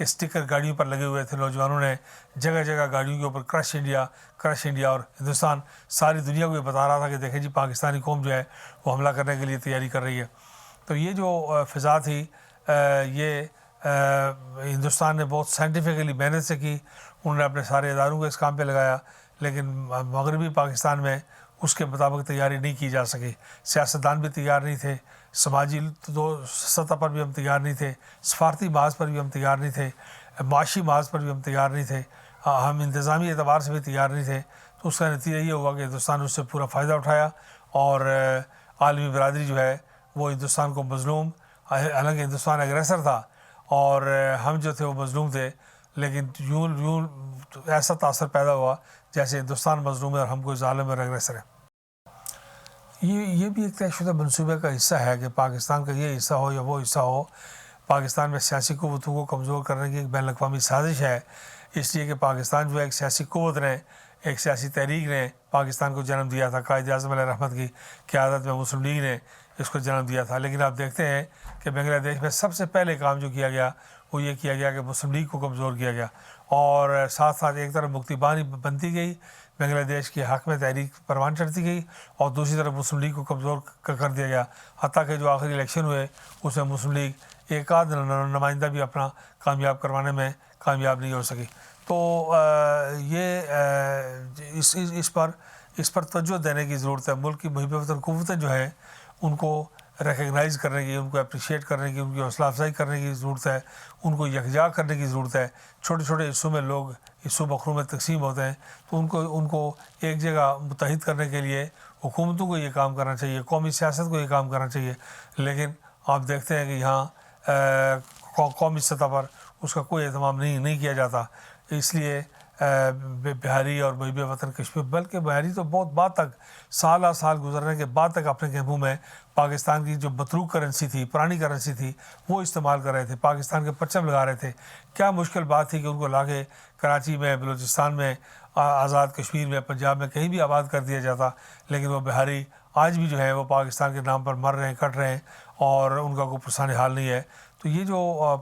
کہ اسٹیکر گاڑیوں پر لگے ہوئے تھے، نوجوانوں نے جگہ جگہ گاڑیوں کے اوپر کرش انڈیا، اور ہندوستان ساری دنیا کو یہ بتا رہا تھا کہ دیکھیں جی پاکستانی قوم جو ہے وہ حملہ کرنے کے لیے تیاری کر رہی ہے۔ تو یہ جو فضا تھی یہ ہندوستان نے بہت سائنٹیفکلی محنت سے کی، انہوں نے اپنے سارے اداروں کو اس کام پہ لگایا، لیکن مغربی پاکستان میں اس کے مطابق تیاری نہیں کی جا سکی۔ سیاستدان بھی تیار نہیں تھے، سماجی سطح پر بھی ہم تیار نہیں تھے، سفارتی محاذ پر بھی ہم تیار نہیں تھے، معاشی محاذ پر بھی ہم تیار نہیں تھے، ہم انتظامی اعتبار سے بھی تیار نہیں تھے۔ تو اس کا نتیجہ یہ ہوا کہ ہندوستان نے اس سے پورا فائدہ اٹھایا، اور عالمی برادری جو ہے وہ ہندوستان کو مظلوم، حالانکہ ہندوستان ایگریسر تھا اور ہم جو تھے وہ مظلوم تھے، لیکن یوں ایسا تاثر پیدا ہوا جیسے ہندوستان مظلوم ہے اور ہم کوئی ظالم اور ایگریسر ہے۔ یہ بھی ایک طے شدہ منصوبے کا حصہ ہے کہ پاکستان کا یہ حصہ ہو یا وہ حصہ ہو، پاکستان میں سیاسی قوتوں کو کمزور کرنے کی ایک بین الاقوامی سازش ہے، اس لیے کہ پاکستان جو ہے ایک سیاسی قوت نے، ایک سیاسی تحریک نے پاکستان کو جنم دیا تھا، قائد اعظم علیہ رحمت کی قیادت میں مسلم لیگ نے اس کو جنم دیا تھا۔ لیکن آپ دیکھتے ہیں کہ بنگلہ دیش میں سب سے پہلے کام جو کیا گیا وہ یہ کیا گیا کہ مسلم لیگ کو کمزور کیا گیا، اور ساتھ ساتھ ایک طرف مکتی بانی بنتی گئی، بنگلہ دیش کے حق میں تحریک پروان چڑھتی گئی، اور دوسری طرف مسلم لیگ کو کمزور کر دیا گیا، حتیٰ کہ جو آخری الیکشن ہوئے اس میں مسلم لیگ ایک آدھ نمائندہ بھی اپنا کامیاب کروانے میں کامیاب نہیں ہو سکی۔ تو یہ اس پر توجہ دینے کی ضرورت ہے۔ ملک کی محب وطن قوتیں جو ہیں ان کو ریکگنائز کرنے کی، ان کو اپریشیٹ کرنے کی، ان کی حوصلہ افزائی کرنے کی ضرورت ہے، ان کو یکجا کرنے کی ضرورت ہے۔ چھوٹے چھوٹے حصوں میں لوگ حصوں بخروں میں تقسیم ہوتے ہیں، تو ان کو ایک جگہ متحد کرنے کے لیے حکومتوں کو یہ کام کرنا چاہیے، قومی سیاست کو یہ کام کرنا چاہیے، لیکن آپ دیکھتے ہیں کہ یہاں قومی سطح پر اس کا کوئی اہتمام نہیں کیا جاتا۔ اس لیے بہاری اور محب وطن کشمیر، بلکہ بہاری تو بہت بعد تک، سال گزرنے کے بعد تک اپنے کیمپوں میں پاکستان کی جو متروک کرنسی تھی، پرانی کرنسی تھی، وہ استعمال کر رہے تھے، پاکستان کے پرچم لگا رہے تھے۔ کیا مشکل بات تھی کہ ان کو لا کے کراچی میں، بلوچستان میں، آزاد کشمیر میں، پنجاب میں کہیں بھی آباد کر دیا جاتا، لیکن وہ بہاری آج بھی جو ہے وہ پاکستان کے نام پر مر رہے ہیں، کٹ رہے ہیں، اور ان کا کوئی پرسانی حال نہیں ہے۔ تو یہ جو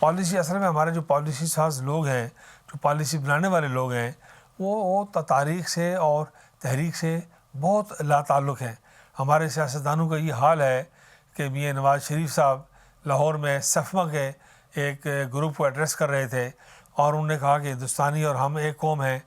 پالیسی، اصل میں ہمارے جو پالیسی ساز لوگ ہیں، جو پالیسی بنانے والے لوگ ہیں، وہ تاریخ سے اور تحریک سے بہت لا تعلق ہیں۔ ہمارے سیاستدانوں کا یہ حال ہے کہ میاں نواز شریف صاحب لاہور میں سفما کے ایک گروپ کو ایڈریس کر رہے تھے، اور انہوں نے کہا کہ ہندوستانی اور ہم ایک قوم ہیں،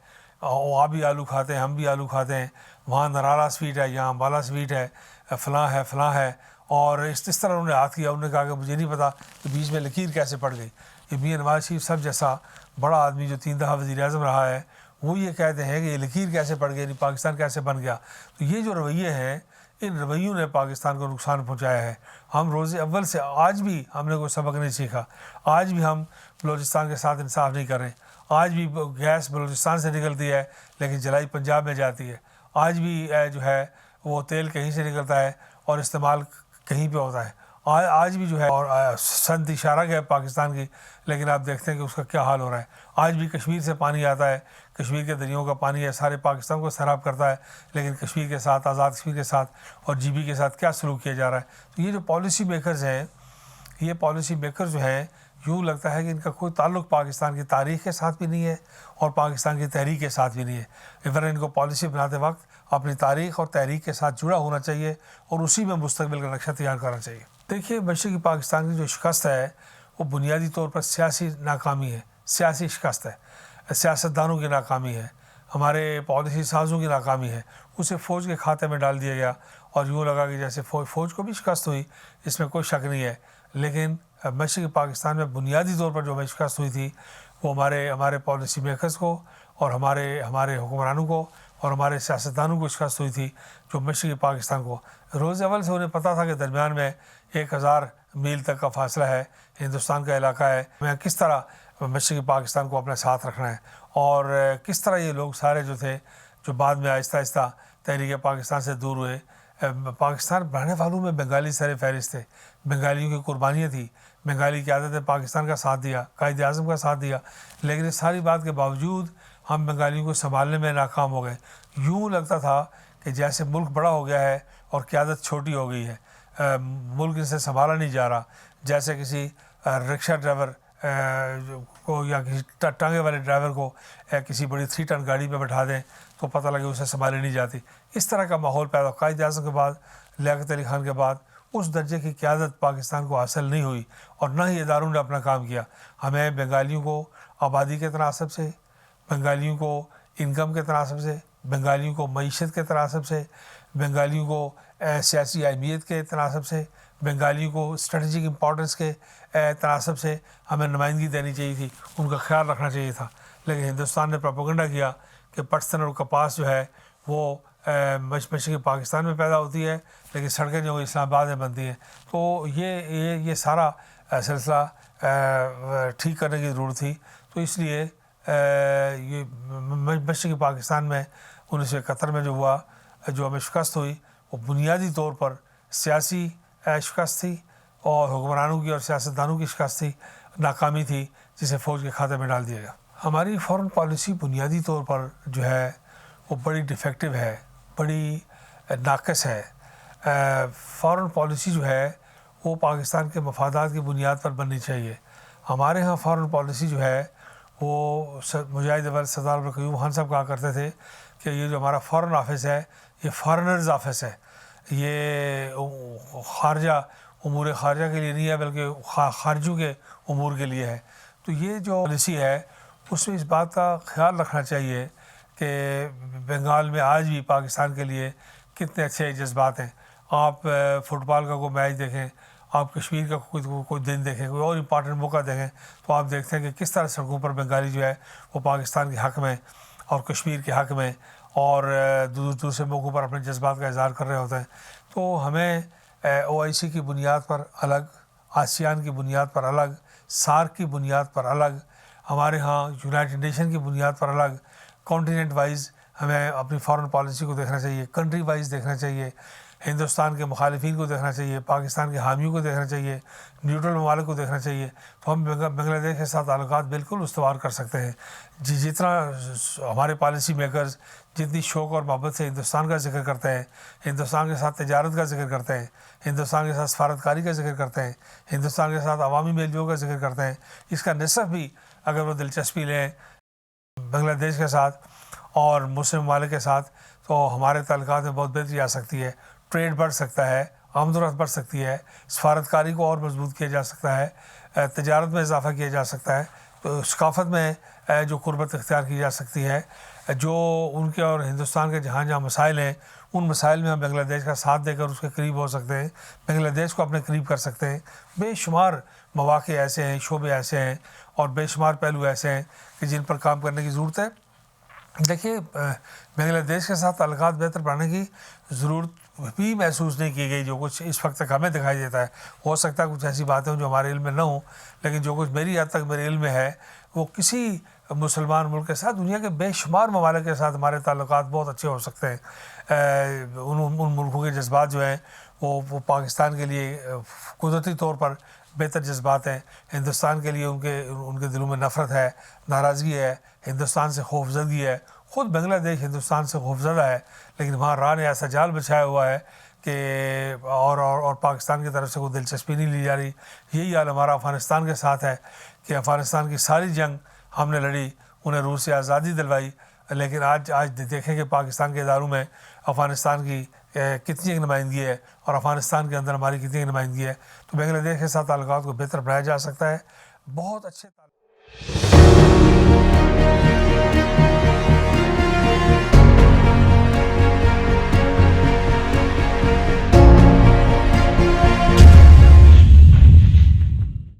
وہاں بھی آلو کھاتے ہیں، ہم بھی آلو کھاتے ہیں، وہاں نرالا سویٹ ہے، یہاں امبالہ سویٹ ہے، فلاں ہے، اور اس طرح انہوں نے ہاتھ کیا۔ انہوں نے کہا کہ مجھے نہیں پتا کہ بیچ میں لکیر کیسے پڑ گئی۔ یہ میاں نواز شریف صاحب جیسا بڑا آدمی جو 3 دفعہ وزیر اعظم رہا ہے، وہ یہ کہتے ہیں کہ یہ لکیر کیسے پڑ گئی، پاکستان کیسے بن گیا۔ تو یہ جو رویے ہیں، ان رویوں نے پاکستان کو نقصان پہنچایا ہے۔ ہم روز اول سے آج بھی ہم نے کوئی سبق نہیں سیکھا، آج بھی ہم بلوچستان کے ساتھ انصاف نہیں کر رہے، آج بھی گیس بلوچستان سے نکلتی ہے لیکن جلائی پنجاب میں جاتی ہے، آج بھی جو ہے وہ تیل کہیں سے نکلتا ہے اور استعمال کہیں پہ ہوتا ہے، آج بھی جو ہے، اور سند اشارہ ہے پاکستان کی، لیکن آپ دیکھتے ہیں کہ اس کا کیا حال ہو رہا ہے۔ آج بھی کشمیر سے پانی آتا ہے، کشمیر کے دریاؤں کا پانی ہے، سارے پاکستان کو سیراب کرتا ہے، لیکن کشمیر کے ساتھ، آزاد کشمیر کے ساتھ اور جی بی کے ساتھ کیا سلوک کیا جا رہا ہے۔ تو یہ جو پالیسی میکرز ہیں، یہ پالیسی میکر جو ہیں، یوں لگتا ہے کہ ان کا کوئی تعلق پاکستان کی تاریخ کے ساتھ بھی نہیں ہے اور پاکستان کی تحریک کے ساتھ بھی نہیں ہے۔ ایون ان کو پالیسی بناتے وقت اپنی تاریخ اور تحریک کے ساتھ جڑا ہونا چاہیے اور اسی میں مستقبل کا نقشہ تیار کرنا چاہیے۔ دیکھیے، مشرقی پاکستان کی جو شکست ہے وہ بنیادی طور پر سیاسی ناکامی ہے، سیاسی شکست ہے، سیاستدانوں کی ناکامی ہے، ہمارے پالیسی سازوں کی ناکامی ہے۔ اسے فوج کے کھاتے میں ڈال دیا گیا اور یوں لگا کہ جیسے فوج کو بھی شکست ہوئی، اس میں کوئی شک نہیں ہے، لیکن مشرقی پاکستان میں بنیادی طور پر جو ہمیں شکست ہوئی تھی وہ ہمارے پالیسی میکرز کو اور ہمارے حکمرانوں کو اور ہمارے سیاستدانوں کو شکست ہوئی تھی، جو مشرقی پاکستان کو روز اول سے انہیں پتہ تھا کہ درمیان میں 1000 میل تک کا فاصلہ ہے، ہندوستان کا علاقہ ہے، میں کس طرح مشرقی پاکستان کو اپنے ساتھ رکھنا ہے، اور کس طرح یہ لوگ سارے جو تھے جو بعد میں آہستہ آہستہ تحریک پاکستان سے دور ہوئے۔ پاکستان بنانے والوں میں بنگالی سر فہرست تھے، بنگالیوں کی قربانیاں تھیں، بنگالی قیادت نے پاکستان کا ساتھ دیا، قائد اعظم کا ساتھ دیا، لیکن اس ساری بات کے باوجود ہم بنگالیوں کو سنبھالنے میں ناکام ہو گئے۔ یوں لگتا تھا کہ جیسے ملک بڑا ہو گیا ہے اور قیادت چھوٹی ہو گئی ہے، ملک ان سے سنبھالا نہیں جا رہا، جیسے کسی رکشہ ڈرائیور کو یا کسی ٹانگے والے ڈرائیور کو کسی بڑی 3 ٹن گاڑی پہ بٹھا دیں تو پتہ لگے اسے سنبھالی نہیں جاتی. اس طرح کا ماحول پیدا. قائد اعظم کے بعد لیاقت علی خان کے بعد اس درجے کی قیادت پاکستان کو حاصل نہیں ہوئی اور نہ ہی اداروں نے اپنا کام کیا. ہمیں بنگالیوں کو آبادی کے تناسب سے، بنگالیوں کو انکم کے تناسب سے، بنگالیوں کو معیشت کے تناسب سے، بنگالیوں کو سیاسی اہمیت کے تناسب سے، بنگالیوں کو اسٹریٹجک امپورٹنس کے تناسب سے ہمیں نمائندگی دینی چاہیے تھی، ان کا خیال رکھنا چاہیے تھا. لیکن ہندوستان نے پروپیگنڈا کیا کہ پٹسن اور کپاس جو ہے وہ مشرقی پاکستان میں پیدا ہوتی ہے لیکن سڑکیں جو اسلام آباد میں بنتی ہیں. تو یہ سارا سلسلہ ٹھیک کرنے کی ضرورت تھی. تو اس لیے یہ مشرقی پاکستان میں 1971 میں جو ہوا، جو ہمیں شکست ہوئی، وہ بنیادی طور پر سیاسی شکست تھی اور حکمرانوں کی اور سیاستدانوں کی شکست تھی، ناکامی تھی جسے فوج کے کھاتے میں ڈال دیا گیا. ہماری فورن پالیسی بنیادی طور پر جو ہے وہ بڑی ڈیفیکٹو ہے، بڑی ناقص ہے. فورن پالیسی جو ہے وہ پاکستان کے مفادات کی بنیاد پر بننی چاہیے. ہمارے ہاں فورن پالیسی جو ہے وہ مجاہد اول سردار عبدالقیوم خان صاحب کہا کرتے تھے کہ یہ جو ہمارا فورن آفس ہے یہ فارنرز آفس ہے، یہ خارجہ امور خارجہ کے لیے نہیں ہے بلکہ خارجوں کے امور کے لیے ہے. تو یہ جو پالیسی ہے اس میں اس بات کا خیال رکھنا چاہیے کہ بنگال میں آج بھی پاکستان کے لیے کتنے اچھے جذبات ہیں. آپ فٹ بال کا کوئی میچ دیکھیں، آپ کشمیر کا کوئی دن دیکھیں، کوئی اور امپارٹنٹ موقع دیکھیں تو آپ دیکھتے ہیں کہ کس طرح سڑکوں پر بنگالی جو ہے وہ پاکستان کے حق میں اور کشمیر کے حق میں اور دوسرے موقعوں پر اپنے جذبات کا اظہار کر رہے ہوتے ہیں. تو ہمیں OIC کی بنیاد پر الگ، آسیان کی بنیاد پر الگ، سارک کی بنیاد پر الگ، ہمارے ہاں یونائٹڈ نیشن کی بنیاد پر الگ، کانٹیننٹ وائز ہمیں اپنی فارن پالیسی کو دیکھنا چاہیے، کنٹری وائز دیکھنا چاہیے، ہندوستان کے مخالفین کو دیکھنا چاہیے، پاکستان کے حامیوں کو دیکھنا چاہیے، نیوٹرل ممالک کو دیکھنا چاہیے. تو ہم بنگلہ دیش کے ساتھ تعلقات بالکل استوار کر سکتے ہیں. جتنا ہمارے پالیسی میکرز جتنی شوق اور محبت سے ہندوستان کا ذکر کرتے ہیں، ہندوستان کے ساتھ تجارت کا ذکر کرتے ہیں، ہندوستان کے ساتھ سفارتکاری کا ذکر کرتے ہیں، ہندوستان کے ساتھ عوامی میل جول کا ذکر کرتے ہیں، اس کا نصف بھی اگر وہ دلچسپی لیں بنگلہ دیش کے ساتھ اور مسلم ممالک کے ساتھ تو ہمارے تعلقات میں بہت بہتری آ سکتی ہے. ٹریڈ بڑھ سکتا ہے، آمد و رفت بڑھ سکتی ہے، سفارتکاری کو اور مضبوط کیا جا سکتا ہے، تجارت میں اضافہ کیا جا سکتا ہے، تو ثقافت میں جو قربت اختیار کی جا سکتی ہے. جو ان کے اور ہندوستان کے جہاں جہاں مسائل ہیں ان مسائل میں ہم بنگلہ دیش کا ساتھ دے کر اس کے قریب ہو سکتے ہیں، بنگلہ دیش کو اپنے قریب کر سکتے ہیں. بے شمار مواقع ایسے ہیں، شعبے ایسے ہیں اور بے شمار پہلو ایسے ہیں کہ جن پر کام کرنے کی ضرورت ہے. دیکھیے بنگلہ دیش کے ساتھ تعلقات بہتر بنانے کی ضرورت بھی محسوس نہیں کی گئی جو کچھ اس وقت تک ہمیں دکھائی دیتا ہے. ہو سکتا ہے کچھ ایسی باتیں ہوں جو ہمارے علم میں نہ ہوں، لیکن جو کچھ میری حد تک میرے علم میں ہے وہ کسی مسلمان ملک کے ساتھ، دنیا کے بے شمار ممالک کے ساتھ ہمارے تعلقات بہت اچھے ہو سکتے ہیں. ان ملکوں کے جذبات جو ہیں وہ پاکستان کے لیے قدرتی طور پر بہتر جذبات ہیں. ہندوستان کے لیے ان کے دلوں میں نفرت ہے، ناراضگی ہے، ہندوستان سے خوفزدگی ہے. خود بنگلہ دیش ہندوستان سے خوفزدہ ہے لیکن وہاں راہ نے ایسا جال بچھایا ہوا ہے کہ اور پاکستان کی طرف سے کوئی دلچسپی نہیں لی جا رہی. یہی حال ہمارا افغانستان کے ساتھ ہے کہ افغانستان کی ساری جنگ ہم نے لڑی، انہیں روس سے آزادی دلوائی، لیکن آج دیکھیں کہ پاکستان کے اداروں میں افغانستان کی کتنی ایک نمائندگی ہے اور افغانستان کے اندر ہماری کتنی ایک نمائندگی ہے. تو بنگلہ دیش کے ساتھ تعلقات کو بہتر بنایا جا سکتا ہے. بہت اچھے